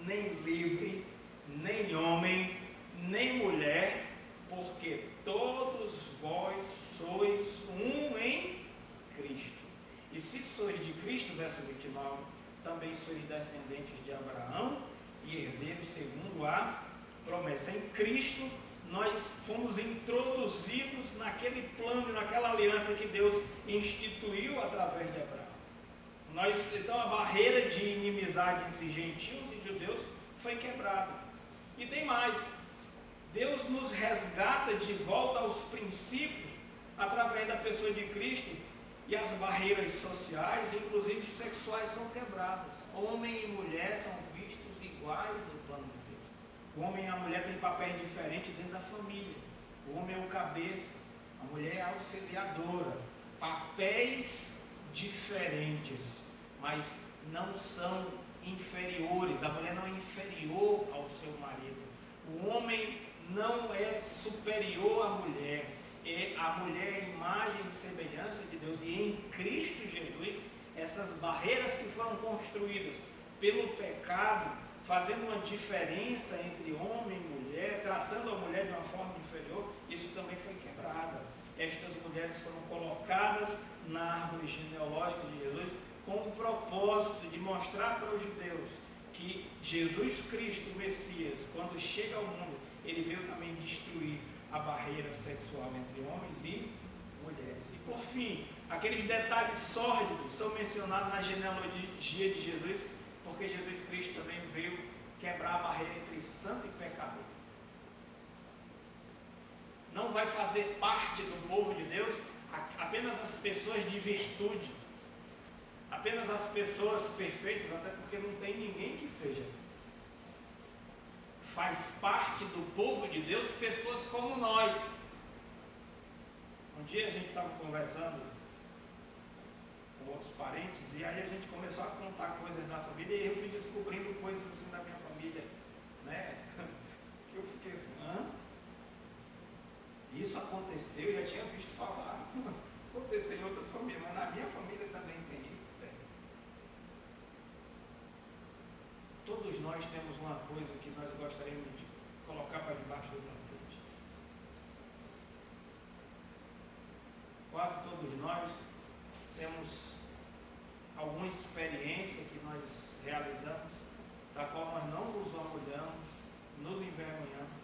nem livre, nem homem, nem mulher, porque todos vós sois um em Cristo. E se sois de Cristo, verso 29, também sois descendentes de Abraão e herdeiros segundo a promessa. Em Cristo nós fomos introduzidos naquele plano, naquela aliança que Deus instituiu através de Abraão. Então a barreira de inimizade entre gentios e judeus foi quebrada. E tem mais, Deus nos resgata de volta aos princípios através da pessoa de Cristo, e as barreiras sociais, inclusive sexuais, são quebradas. Homem e mulher são vistos iguais no plano de Deus. O homem e a mulher têm papéis diferentes dentro da família. O homem é o cabeça, a mulher é a auxiliadora. Papéis diferentes, mas não são inferiores. A mulher não é inferior ao seu marido. O homem não é superior à mulher. A mulher é imagem e semelhança de Deus. E em Cristo Jesus, essas barreiras que foram construídas pelo pecado, fazendo uma diferença entre homem e mulher, tratando a mulher de uma forma inferior, isso também foi quebrado. Estas mulheres foram colocadas na árvore genealógica de Jesus com o propósito de mostrar para os judeus que Jesus Cristo, o Messias, quando chega ao mundo, ele veio também destruir a barreira sexual entre homens e mulheres. E por fim, aqueles detalhes sórdidos são mencionados na genealogia de Jesus, porque Jesus Cristo também veio quebrar a barreira entre santo e pecador. Não vai fazer parte do povo de Deus apenas as pessoas de virtude, apenas as pessoas perfeitas, até porque não tem ninguém que seja assim. Faz parte do povo de Deus pessoas como nós. Um dia a gente estava conversando com outros parentes, e aí a gente começou a contar coisas da família, e eu fui descobrindo coisas assim da minha família, né? Que eu fiquei assim, isso aconteceu, eu já tinha visto falar. Aconteceu em outras famílias, mas na minha família também tem isso. Todos nós temos uma coisa que nós gostaríamos de colocar para debaixo do tapete. Quase todos nós temos alguma experiência que nós realizamos, da qual nós não nos orgulhamos, nos envergonhamos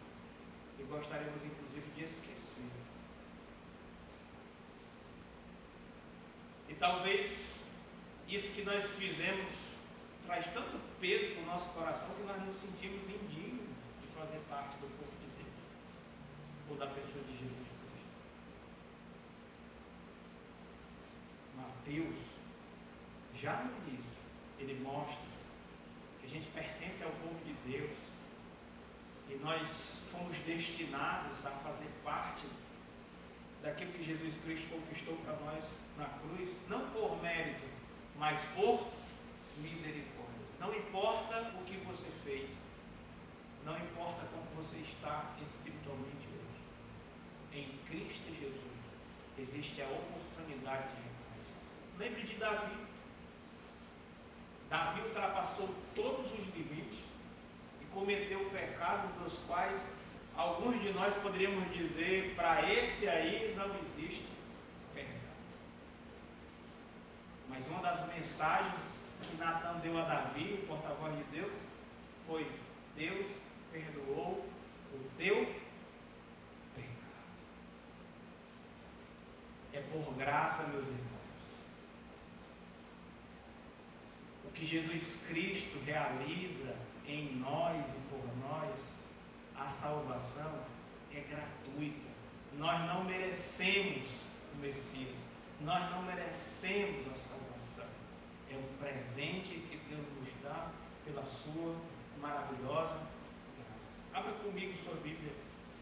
e gostaríamos inclusive de esquecer. E talvez isso que nós fizemos traz tanto peso para o nosso coração que nós nos sentimos indignos de fazer parte do corpo de Deus ou da pessoa de Jesus Cristo. Mateus, já no início, ele mostra que a gente pertence ao povo de Deus e nós fomos destinados a fazer parte daquilo que Jesus Cristo conquistou para nós na cruz, não por mérito, mas por misericórdia. Não importa o que você fez, não importa como você está espiritualmente hoje, em Cristo Jesus existe a oportunidade de recomeçar. Lembre de Davi. Davi ultrapassou todos os limites e cometeu pecados dos quais alguns de nós poderíamos dizer, para esse aí não existe perdão. Mas uma das mensagens que Natan deu a Davi, o porta-voz de Deus, foi: Deus perdoou o teu pecado. É por graça, meus irmãos. O que Jesus Cristo realiza em nós e por nós, a salvação é gratuita. Nós não merecemos o Messias, nós não merecemos a salvação. É um presente que Deus nos dá pela sua maravilhosa graça. Abra comigo sua Bíblia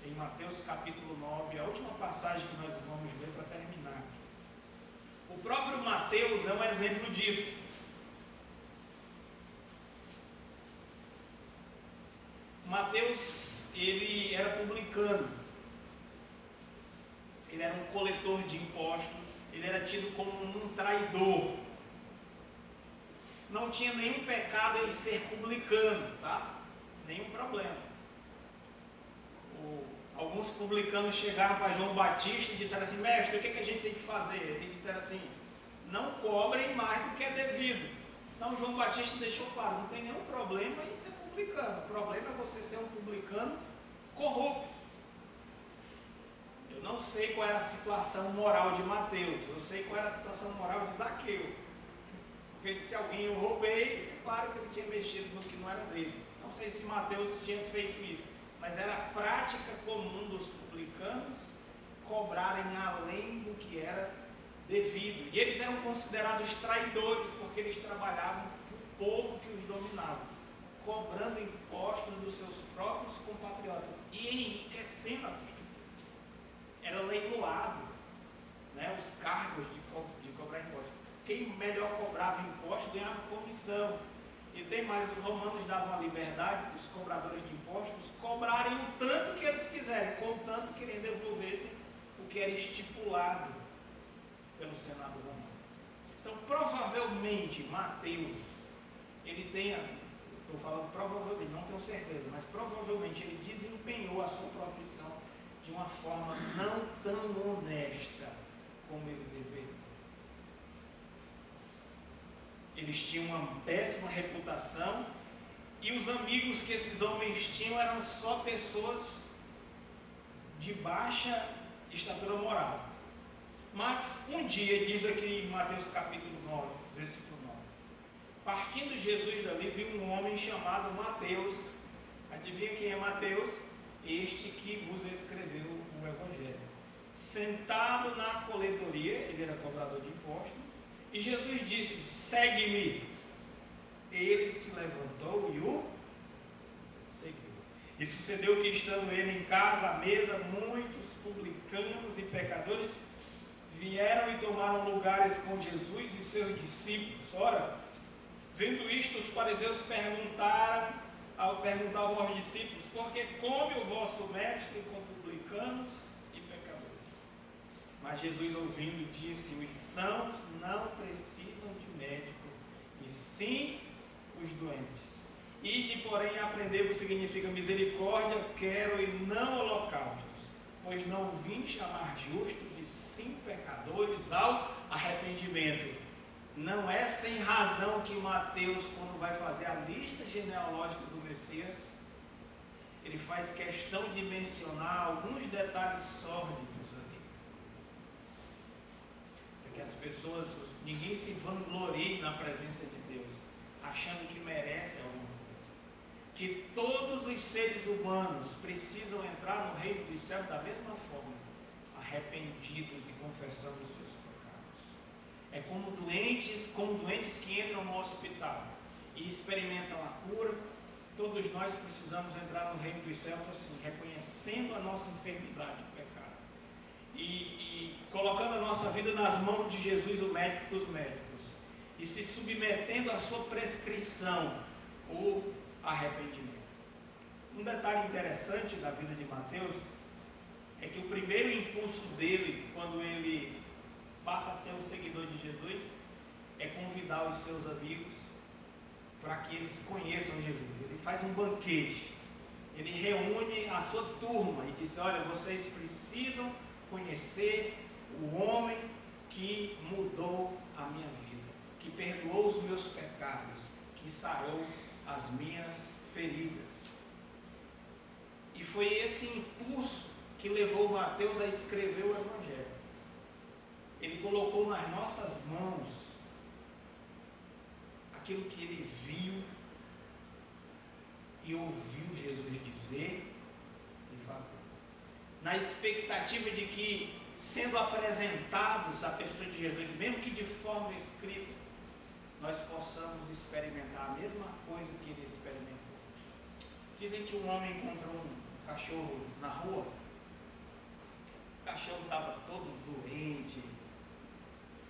em Mateus capítulo 9, a última passagem que nós vamos ler para terminar. O próprio Mateus é um exemplo disso. Mateus, ele era publicano, ele era um coletor de impostos, ele era tido como um traidor. Não tinha nenhum pecado ele ser publicano, tá? Nenhum problema. Alguns publicanos chegaram para João Batista e disseram assim: mestre, o que a gente tem que fazer? Eles disseram assim: não cobrem mais do que é devido. Então João Batista deixou claro: não tem nenhum problema em ser publicano, o problema é você ser um publicano corrupto. Eu não sei qual era a situação moral de Mateus, eu sei qual era a situação moral de Zaqueu, porque ele disse: alguém eu roubei, é claro que ele tinha mexido no que não era dele. Não sei se Mateus tinha feito isso, mas era a prática comum dos publicanos cobrarem além do que era devido. E eles eram considerados traidores porque eles trabalhavam para o povo que os dominava, cobrando impostos dos seus próprios compatriotas e enriquecendo a justiça. Era leiloado, né, os cargos de cobrar impostos. Quem melhor cobrava impostos ganhava comissão. E tem mais, os romanos davam a liberdade para os cobradores de impostos cobrarem o tanto que eles quiserem, contanto que eles devolvessem o que era estipulado pelo Senado romano. Então, provavelmente, Mateus, ele tenha, estou falando provavelmente, não tenho certeza, mas provavelmente ele desempenhou a sua profissão de uma forma não tão honesta como ele deveria. Eles tinham uma péssima reputação e os amigos que esses homens tinham eram só pessoas de baixa estatura moral. Mas um dia, diz aqui em Mateus capítulo 9, versículo 9, partindo Jesus dali, viu um homem chamado Mateus. Adivinha quem é Mateus? Este que vos escreveu o Evangelho. Sentado na coletoria, ele era cobrador de impostos, e Jesus disse: segue-me. Ele se levantou e o seguiu. E sucedeu que, estando ele em casa, à mesa, muitos publicanos e pecadores vieram e tomaram lugares com Jesus e seus discípulos. Ora, vendo isto, os fariseus perguntavam aos discípulos: por que come o vosso mestre com publicanos e pecadores? Mas Jesus, ouvindo, disse: os sãos não precisam de médico, e sim os doentes. Ide, porém, aprender o que significa misericórdia, quero, e não holocaustos, pois não vim chamar justos, e sim pecadores ao arrependimento. Não é sem razão que Mateus, quando vai fazer a lista genealógica do Messias, ele faz questão de mencionar alguns detalhes sórdidos ali, para que as pessoas, ninguém se vanglorie na presença de Deus, achando que merece alguma coisa. Que todos os seres humanos precisam entrar no reino dos céus da mesma forma, arrependidos e confessando os seus pecados. É como doentes que entram no hospital e experimentam a cura. Todos nós precisamos entrar no reino dos céus assim, reconhecendo a nossa enfermidade e pecado, e colocando a nossa vida nas mãos de Jesus, o médico dos médicos, e se submetendo à sua prescrição, o arrependimento. Um detalhe interessante da vida de Mateus é que o primeiro impulso dele, quando ele passa a ser um seguidor de Jesus, é convidar os seus amigos para que eles conheçam Jesus. Ele faz um banquete, ele reúne a sua turma e diz: olha, vocês precisam conhecer o homem que mudou a minha vida, que perdoou os meus pecados, que sarou as minhas feridas. E foi esse impulso que levou Mateus a escrever o Evangelho. Ele colocou nas nossas mãos aquilo que ele viu e ouviu Jesus dizer e fazer, na expectativa de que, sendo apresentados à pessoa de Jesus, mesmo que de forma escrita, nós possamos experimentar a mesma coisa que ele experimentou. Dizem que um homem encontrou um cachorro na rua. O cachorro estava todo doente,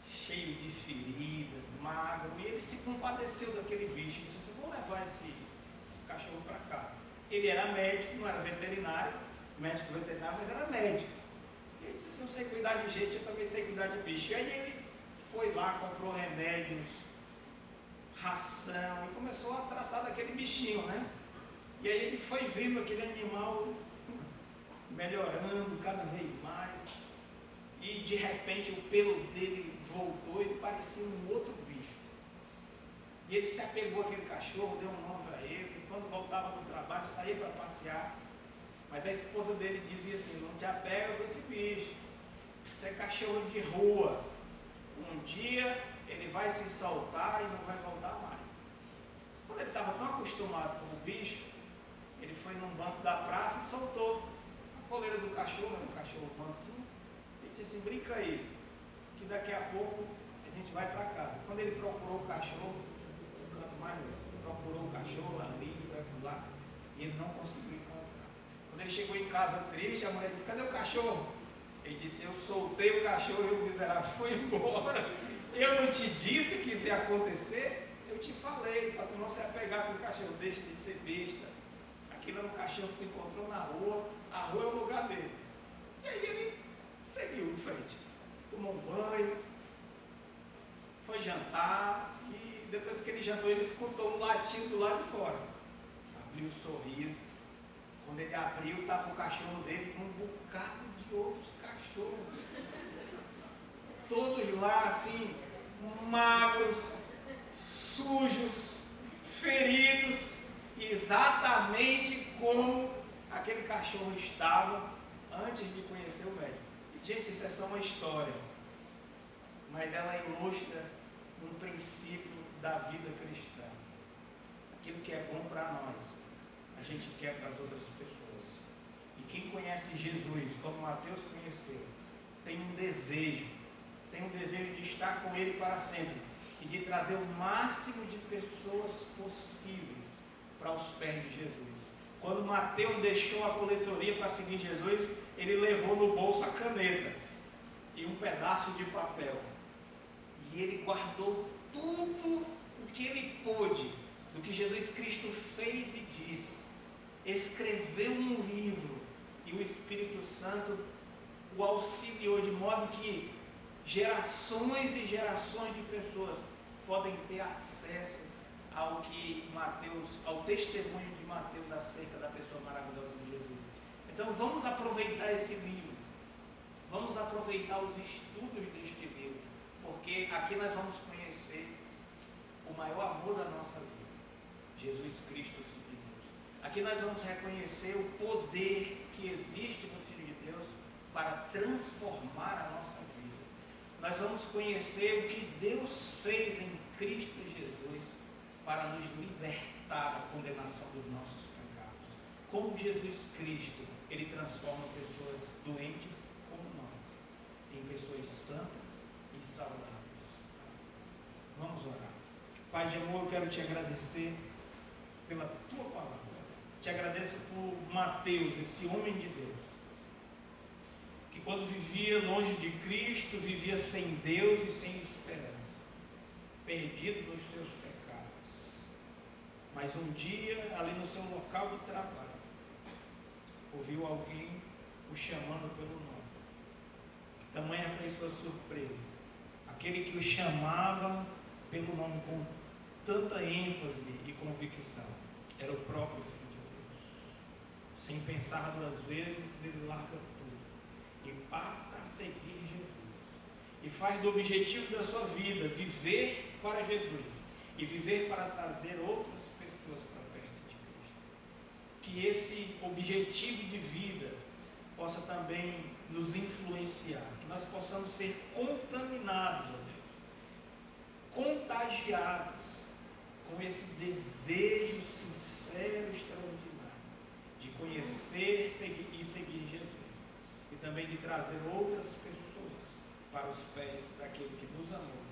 cheio de feridas, magro, e ele se compadeceu daquele bicho e disse: vou levar esse cachorro para cá. Ele era médico, não era veterinário, médico veterinário, mas era médico. E ele disse: eu sei cuidar de gente, eu também sei cuidar de bicho. E aí ele foi lá, comprou remédios, ração, e começou a tratar daquele bichinho, né? E aí ele foi vendo aquele animal melhorando cada vez mais, e de repente o pelo dele voltou, ele parecia um outro bicho. E ele se apegou àquele cachorro, deu um nome para ele, e quando voltava do trabalho, saía para passear. Mas a esposa dele dizia assim: não te apega com esse bicho, isso é cachorro de rua, um dia ele vai se soltar e não vai voltar mais. Quando ele estava tão acostumado com o bicho, ele foi num banco da praça e soltou a coleira do cachorro, um cachorro mansinho, e disse assim: brinca aí, que daqui a pouco a gente vai para casa. Quando ele procurou o cachorro, no canto mais longe, procurou o cachorro ali, foi lá, e ele não conseguiu encontrar. Quando ele chegou em casa triste, a mulher disse: cadê o cachorro? Ele disse: eu soltei o cachorro e o miserável foi embora. Eu não te disse que isso ia acontecer? Eu te falei, para tu não se apegar com o cachorro, deixa de ser besta. Aquilo é um cachorro que tu encontrou na rua, a rua é o lugar dele. E aí ele seguiu em frente, tomou um banho, foi jantar, e depois que ele jantou, ele escutou um latido do lado de fora. Abriu um sorriso. Quando ele abriu, estava o cachorro dele com um bocado de outros cachorros. Todos lá assim, magros, sujos, feridos, exatamente como aquele cachorro estava antes de conhecer o médico. Gente, isso é só uma história, mas ela ilustra um princípio da vida cristã. Aquilo que é bom para nós, a gente quer para as outras pessoas. E quem conhece Jesus, como Mateus conheceu, tem um desejo de estar com Ele para sempre e de trazer o máximo de pessoas possíveis para os pés de Jesus. Quando Mateus deixou a coletoria para seguir Jesus, ele levou no bolso a caneta e um pedaço de papel. E ele guardou tudo o que ele pôde do que Jesus Cristo fez e disse. Escreveu um livro e o Espírito Santo o auxiliou de modo que gerações e gerações de pessoas podem ter acesso ao que Mateus, ao testemunho de Mateus acerca da pessoa maravilhosa de Jesus. Então vamos aproveitar esse livro, vamos aproveitar os estudos deste livro, porque aqui nós vamos conhecer o maior amor da nossa vida, Jesus Cristo, Filho de Deus. Aqui nós vamos reconhecer o poder que existe no Filho de Deus para transformar a nossa vida. Nós vamos conhecer o que Deus fez em Cristo Jesus para nos libertar da condenação dos nossos pecados. Como Jesus Cristo, Ele transforma pessoas doentes como nós em pessoas santas e saudáveis. Vamos orar. Pai de amor, eu quero te agradecer pela tua palavra. Te agradeço por Mateus, esse homem de Deus, que quando vivia longe de Cristo, vivia sem Deus e sem esperança, perdido nos seus pecados. Mas um dia, ali no seu local de trabalho, ouviu alguém o chamando pelo nome. Tamanha foi sua surpresa. Aquele que o chamava pelo nome com tanta ênfase e convicção era o próprio Filho de Deus. Sem pensar duas vezes, ele larga tudo e passa a seguir Jesus. E faz do objetivo da sua vida viver para Jesus e viver para trazer outras pessoas para perto de Cristo. Que esse objetivo de vida possa também nos influenciar, que nós possamos ser contaminados, ó Deus, contagiados com esse desejo sincero e extraordinário de conhecer e seguir Jesus, e também de trazer outras pessoas para os pés daquele que nos amou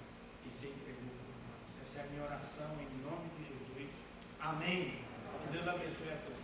e se entregou por nós. Essa é a minha oração em nome de Jesus. Amém. Que Deus abençoe a todos.